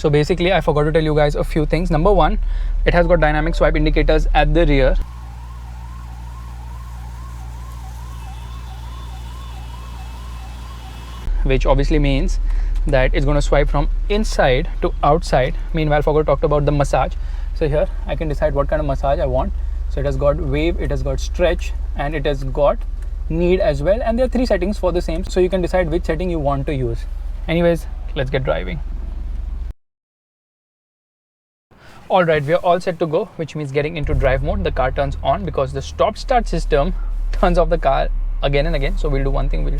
So basically I forgot to tell you guys a few things. Number one, it has got dynamic swipe indicators at the rear. Which obviously means that it's going to swipe from inside to outside. Meanwhile, I forgot to talk about the massage. So here I can decide what kind of massage I want. So it has got wave, it has got stretch, and it has got knead as well. And there are 3 settings for the same, so you can decide which setting you want to use. Anyways, let's get driving. Alright, we are all set to go, which means getting into drive mode. The car turns on because the stop start system turns off the car again and again. So we'll do one thing, we'll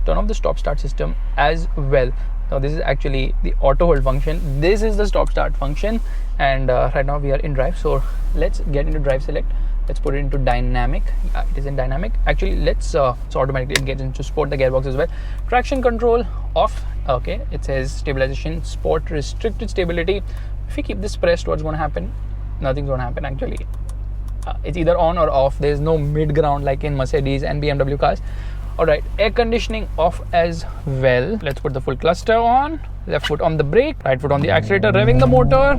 turn off the stop start system as well. Now this is actually the auto hold function. This is the stop start function, and right now we are in drive. So let's get into drive select. Let's put it into dynamic. Yeah, it is in dynamic. Actually, let's so automatically it gets into sport, the gearbox as well. Traction control off. Okay, it says stabilization sport, restricted stability. If we keep this pressed, what's going to happen? Nothing's going to happen actually. It's either on or off. There's no mid ground like in Mercedes and BMW cars. Alright, air conditioning off as well. Let's put the full cluster on. Left foot on the brake, right foot on the accelerator, revving the motor.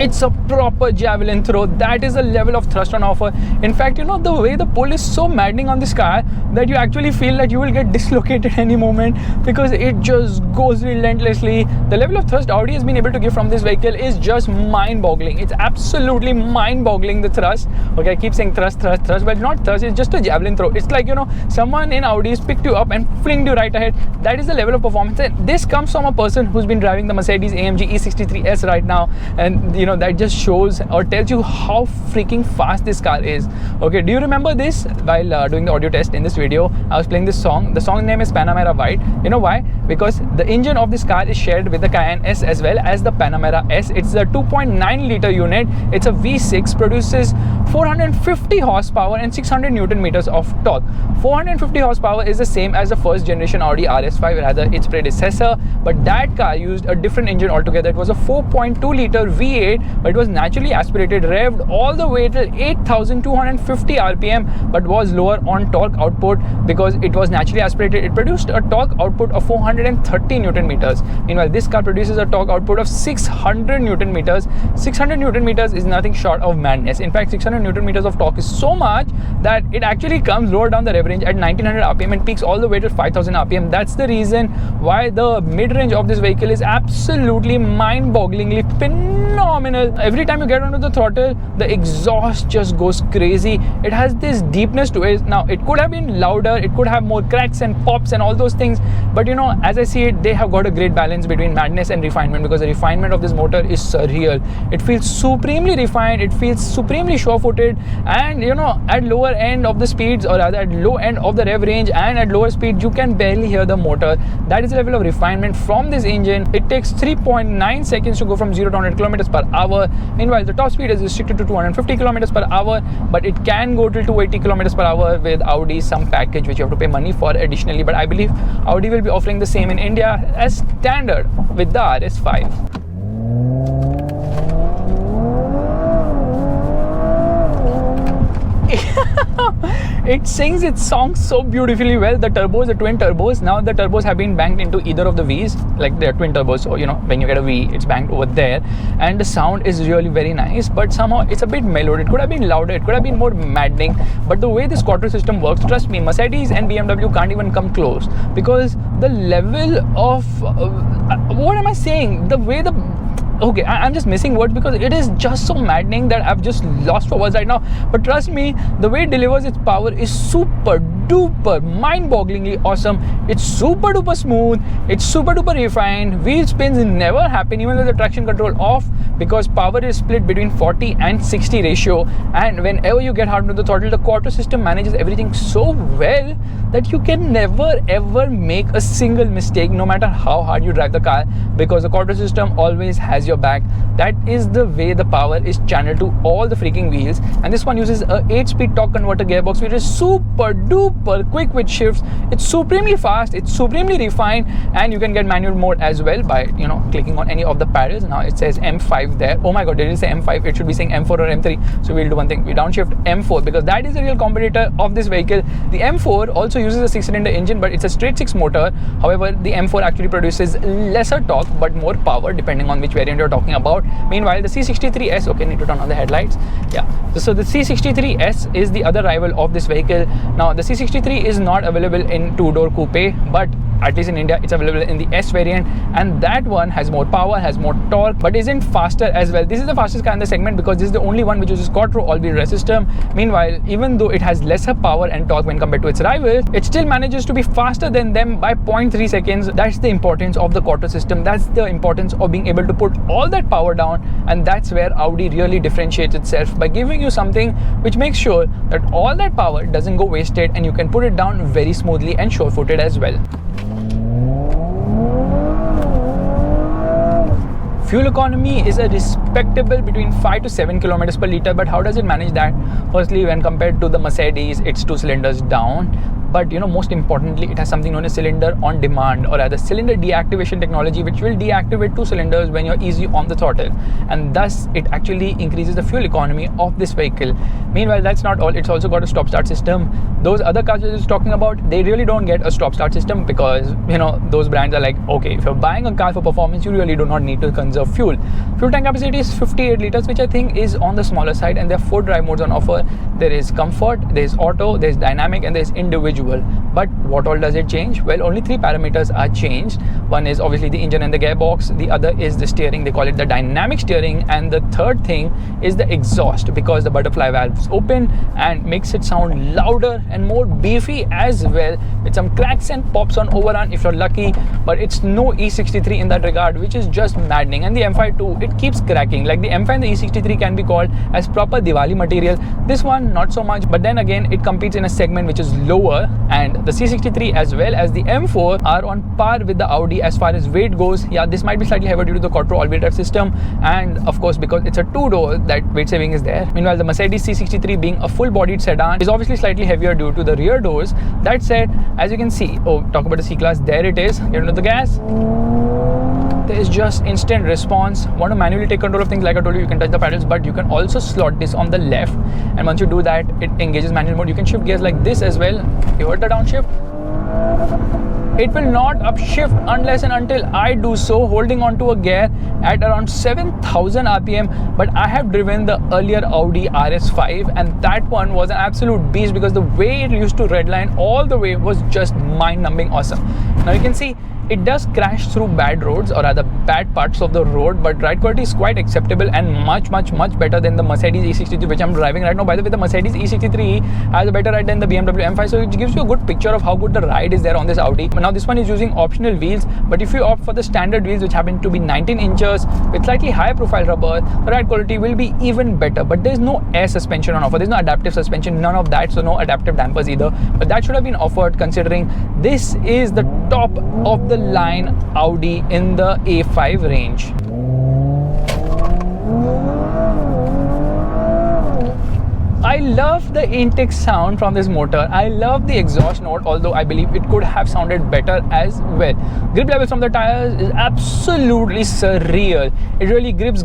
It's a proper javelin throw. That is a level of thrust on offer. In fact, you know, the way the pull is so maddening on this car that you actually feel that you will get dislocated any moment, because it just goes relentlessly. The level of thrust Audi has been able to give from this vehicle is just mind-boggling. It's absolutely mind-boggling, the thrust. Okay, I keep saying thrust, but it's not thrust, it's just a javelin throw. It's like, you know, someone in Audi's picked you up and flinged you right ahead. That is the level of performance. And this comes from a person who's been driving the Mercedes AMG E63S right now, and you know, that just shows or tells you how freaking fast this car is. Okay, do you remember this? While doing the audio test in this video, I was playing this song. The song name is Panamera White. You know why? Because the engine of this car is shared with the Cayenne S as well as the Panamera S. It's a 2.9 liter unit. It's a V6, produces 450 horsepower and 600 Newton meters of torque. 450 horsepower is the same as the first generation Audi RS5, rather its predecessor, but that car used a different engine altogether. It was a 4.2 liter V8, but it was naturally aspirated, revved all the way till 8,250 RPM, but was lower on torque output because it was naturally aspirated. It produced a torque output of 430 Newton meters. Meanwhile, this car produces a torque output of 600 Newton meters. 600 Newton meters is nothing short of madness. In fact, 600 Newton meters of torque is so much that it actually comes lower down the rev range at 1900 RPM and peaks all the way to 5000 RPM. That's the reason why the mid-range of this vehicle is absolutely mind-bogglingly phenomenal. Every time you get onto the throttle, the exhaust just goes crazy. It has this deepness to it. Now, it could have been louder, it could have more cracks and pops and all those things, but you know, as I see it, they have got a great balance between madness and refinement, because the refinement of this motor is surreal. It feels supremely refined, it feels supremely sure-footed, and you know, at lower end of the speeds, or rather at low end of the rev range and at lower speed, you can barely hear the motor. That is the level of refinement from this engine. It takes 3.9 seconds to go from 0 to 100 kilometers per hour. Meanwhile, the top speed is restricted to 250 kilometers per hour, but it can go till 280 kilometers per hour with Audi, some package which you have to pay money for additionally. But I believe Audi will be offering the same in India as standard with the RS5. It sings its song so beautifully well. The turbos, the twin turbos, now the turbos have been banked into either of the V's, like they're twin turbos, so you know, when you get a V, it's banked over there, and the sound is really very nice, but somehow it's a bit mellowed. It could have been louder, it could have been more maddening, but the way this quattro system works, trust me, Mercedes and BMW can't even come close, because the level of what am I saying, the way the okay, I'm just missing words because it is just so maddening that I've just lost for words right now. But trust me, the way it delivers its power is super duper mind-bogglingly awesome. It's super duper smooth, it's super duper refined. Wheel spins never happen even with the traction control off, because power is split between 40 and 60 ratio, and whenever you get hard to the throttle, the quattro system manages everything so well that you can never ever make a single mistake, no matter how hard you drive the car, because the quattro system always has your back. That is the way the power is channeled to all the freaking wheels. And this one uses a 8-speed torque converter gearbox, which is super duper quick with shifts. It's supremely fast, it's supremely refined, and you can get manual mode as well by, you know, clicking on any of the paddles. Now it says M5 M5 there. Oh my god, did it say M5? It should be saying M4 or M3. So we'll do one thing, we downshift M4 because that is the real competitor of this vehicle. The M4 also uses a 6-cylinder engine, but it's a straight 6 motor. However, the M4 actually produces lesser torque but more power depending on which variant you're talking about. Meanwhile, the C63S, okay, need to turn on the headlights. Yeah, so the C63S is the other rival of this vehicle. Now, the C63 is not available in 2-door coupe, but at least in India, it's available in the S variant, and that one has more power, has more torque, but isn't faster as well. This is the fastest car in the segment because this is the only one which uses quattro all-wheel drive system. Meanwhile, even though it has lesser power and torque when compared to its rivals, it still manages to be faster than them by 0.3 seconds. That's the importance of the quattro system. That's the importance of being able to put all that power down, and that's where Audi really differentiates itself by giving you something which makes sure that all that power doesn't go wasted and you can put it down very smoothly and sure-footed as well. Fuel economy is a respectable between 5 to 7 kilometers per liter, but how does it manage that? Firstly, when compared to the Mercedes, it's 2 cylinders down. But most importantly, it has something known as cylinder on demand, or rather cylinder deactivation technology, which will deactivate 2 cylinders when you're easy on the throttle, and thus it actually increases the fuel economy of this vehicle. Meanwhile, that's not all. It's also got a stop-start system. Those other cars I was talking about, they really don't get a stop-start system because those brands are like, okay, if you're buying a car for performance, you really do not need to conserve fuel. Fuel tank capacity is 58 liters, which I think is on the smaller side, and there are 4 drive modes on offer. There is comfort, there is auto, there is dynamic, and there is individual. But what all does it change? Well, only 3 parameters are changed. One is obviously the engine and the gearbox. The other is the steering. They call it the dynamic steering. And the third thing is the exhaust, because the butterfly valves open and makes it sound louder and more beefy as well, with some cracks and pops on overrun if you're lucky. But it's no E63 in that regard, which is just maddening. And the M5 too, it keeps cracking. Like the M5 and the E63 can be called as proper Diwali material. This one not so much, but then again it competes in a segment which is lower, and the C63 as well as the M4 are on par with the Audi as far as weight goes. Yeah, this might be slightly heavier due to the quattro all-wheel drive system, and of course because it's a 2-door, that weight saving is there. Meanwhile, the Mercedes C63 being a full-bodied sedan is obviously slightly heavier due to the rear doors. That said, as you can see, talk about the C-Class, there it is. Get into the gas. There is just instant response. Want to manually take control of things, like I told you, you can touch the pedals, but you can also slot this on the left, and once you do that, it engages manual mode. You can shift gears like this as well. You heard the downshift? It will not upshift unless and until I do so, holding on to a gear at around 7,000 RPM. But I have driven the earlier Audi RS5, and that one was an absolute beast because the way it used to redline all the way was just mind-numbing awesome. Now you can see it does crash through bad roads, or rather bad parts of the road, but ride quality is quite acceptable and much better than the Mercedes E63, which I'm driving right now. By the way, the Mercedes E63 has a better ride than the BMW M5, so it gives you a good picture of how good the ride is there on this Audi. Now this one is using optional wheels, but if you opt for the standard wheels, which happen to be 19 inches with slightly higher profile rubber, the ride quality will be even better. But there's no air suspension on offer, there's no adaptive suspension, none of that, so no adaptive dampers either. But that should have been offered, considering this is the top of the line Audi in the A5 range. I love the intake sound from this motor. I love the exhaust note, although I believe it could have sounded better as well. Grip levels from the tires is absolutely surreal. It really grips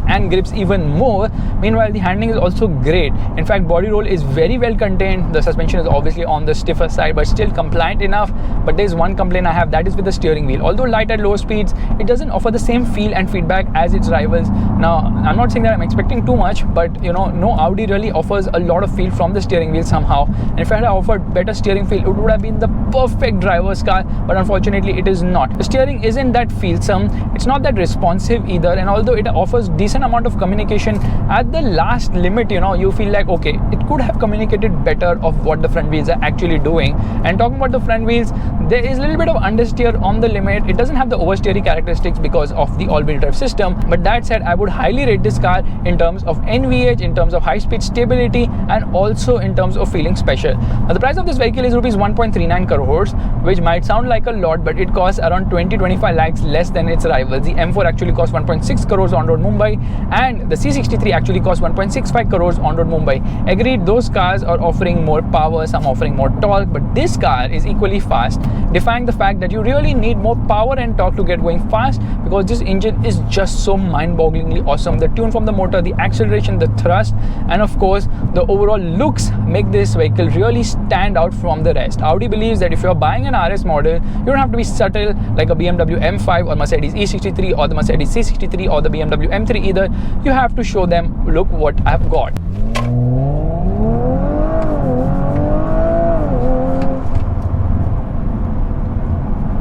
and grips even more. Meanwhile, the handling is also great. In fact, body roll is very well contained. The suspension is obviously on the stiffer side, but still compliant enough. But there's one complaint I have, that is with the steering wheel. Although light at low speeds, it doesn't offer the same feel and feedback as its rivals. Now, I'm not saying that I'm expecting too much, but no Audi really offers a lot of feel from the steering wheel somehow. And if I had offered better steering feel, it would have been the perfect driver's car, but unfortunately it is not. The steering isn't that feelsome, it's not that responsive either, and although it offers decent amount of communication, at the last limit, you feel like, okay, it could have communicated better of what the front wheels are actually doing. And talking about the front wheels, there is a little bit of understeer on the limit. It doesn't have the oversteering characteristics because of the all-wheel drive system, but that said, I would highly rate this car in terms of NVH, in terms of high-speed stability, and also in terms of feeling special. Now, the price of this vehicle is rupees 1.39 crores, which might sound like a lot, but it costs around 20-25 lakhs less than its rivals. The M4 actually costs 1.6 crores on road Mumbai, and the C63 actually costs 1.65 crores on road Mumbai. Agreed, those cars are offering more power, some offering more torque, but this car is equally fast, defying the fact that you really need more power and torque to get going fast, because this engine is just so mind-bogglingly awesome. The tune from the motor, the acceleration, the thrust, and of course the overall looks make this vehicle really stand out from the rest. Audi believes that if you're buying an RS model, you don't have to be subtle like a BMW M5 or Mercedes E63 or the Mercedes C63 or the BMW M3 either. You have to show them, look what I've got.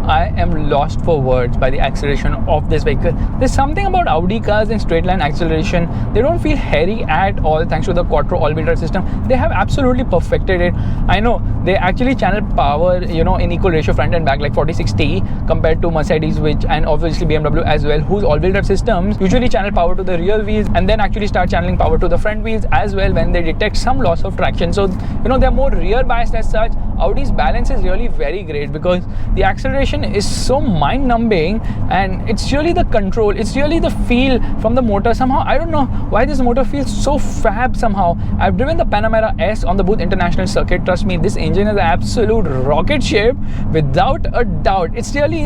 I am lost for words by the acceleration of this vehicle. There's something about Audi cars in straight line acceleration. They don't feel hairy at all thanks to the quattro all-wheel drive system. They have absolutely perfected it. I know they actually channel power, in equal ratio front and back, like 40-60 compared to Mercedes, and obviously BMW as well, whose all-wheel drive systems usually channel power to the rear wheels and then actually start channeling power to the front wheels as well when they detect some loss of traction. So they're more rear biased as such. Audi's balance is really very great because the acceleration is so mind-numbing, and it's really the control, it's really the feel from the motor. Somehow I don't know why this motor feels so fab somehow. I've driven the Panamera S on the Booth International circuit. Trust me, this engine is an absolute rocket ship without a doubt. It's really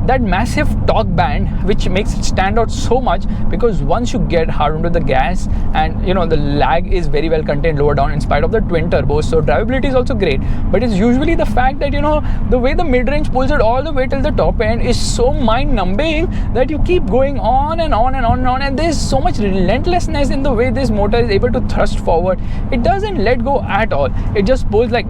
that massive torque band which makes it stand out so much, because once you get hard onto the gas, and the lag is very well contained lower down in spite of the twin turbos, so drivability is also great. But it's usually the fact that the way the mid-range pulls it all the way till the top end is so mind-numbing that you keep going on and on and on and on, and there's so much relentlessness in the way this motor is able to thrust forward. It doesn't let go at all. It just pulls like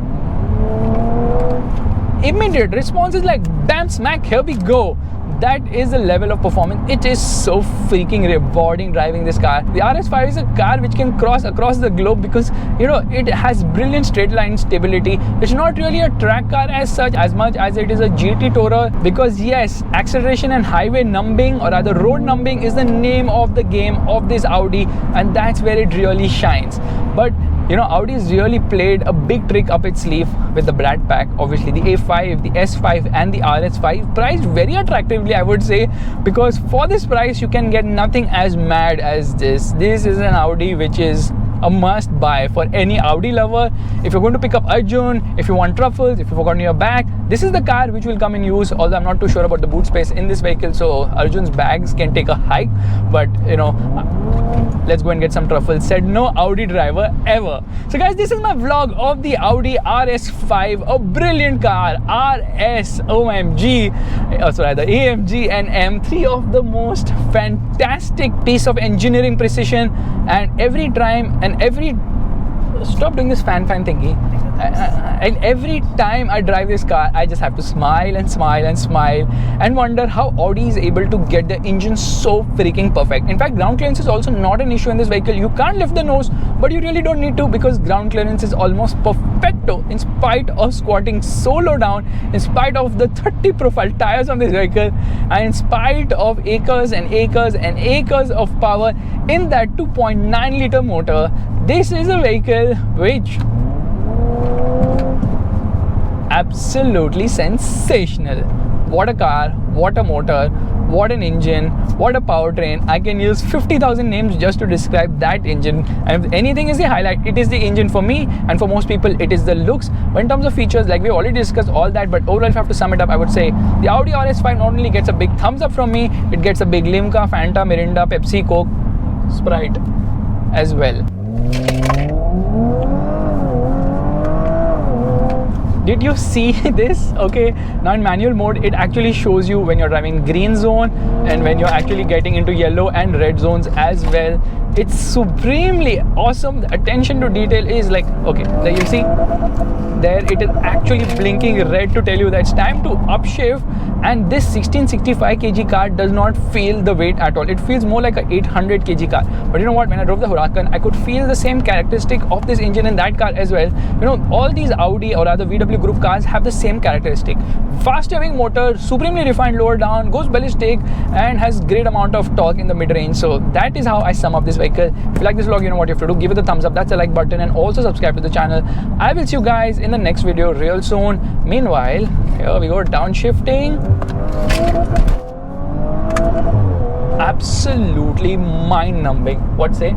immediate response is like bam smack, here we go. That is the level of performance. It is so freaking rewarding driving this car. The RS5 is a car which can cross across the globe because it has brilliant straight line stability. It's not really a track car as such, as much as it is a GT tourer, because yes, acceleration and highway numbing, or rather road numbing, is the name of the game of this Audi, and that's where it really shines. But Audi's really played a big trick up its sleeve with the Brat Pack. Obviously, the A5, the S5 and the RS5 priced very attractively, I would say, because for this price you can get nothing as mad as this. This is an Audi which is a must buy for any Audi lover. If you're going to pick up Arjun, if you want truffles, if you've forgotten your bag, this is the car which will come in use. Although I'm not too sure about the boot space in this vehicle, so Arjun's bags can take a hike, but let's go and get some truffles, said no Audi driver ever. So guys, this is my vlog of the Audi RS5, a brilliant car. RS, OMG, sorry, the AMG and M3 of the most fantastic piece of engineering precision, and every time and every stop doing this fan thingy. And every time I drive this car, I just have to smile and smile and smile and wonder how Audi is able to get the engine so freaking perfect. In fact, ground clearance is also not an issue in this vehicle. You can't lift the nose, but you really don't need to, because ground clearance is almost perfecto in spite of squatting so low down, in spite of the 30 profile tires on this vehicle, and in spite of acres and acres and acres of power in that 2.9 liter motor. This is a vehicle which absolutely sensational. What a car, what a motor, what an engine, what a powertrain. I can use 50,000 names just to describe that engine, and if anything is the highlight, it is the engine for me, and for most people it is the looks. But in terms of features, like we already discussed all that, but overall if I have to sum it up, I would say the Audi RS5 not only gets a big thumbs up from me, it gets a big Limca, Fanta, Mirinda, Pepsi, Coke, Sprite as well. Did you see this? Okay, now in manual mode, it actually shows you when you're driving green zone and when you're actually getting into yellow and red zones as well. It's supremely awesome. The attention to detail is like, okay, there you see, there it is actually blinking red to tell you that it's time to upshift. And this 1665 kg car does not feel the weight at all. It feels more like a 800 kg car. But you know what, when I drove the Huracan, I could feel the same characteristic of this engine in that car as well. All these Audi or other VW group cars have the same characteristic. Fast having motor, supremely refined lower down, goes ballistic, and has great amount of torque in the mid-range. So that is how I sum up this vehicle. vehicle. If you like this vlog, you know what you have to do. Give it a thumbs up, that's a like button, and also subscribe to the channel. I will see you guys in the next video real soon. Meanwhile, here we go, downshifting. Absolutely mind-numbing. What say?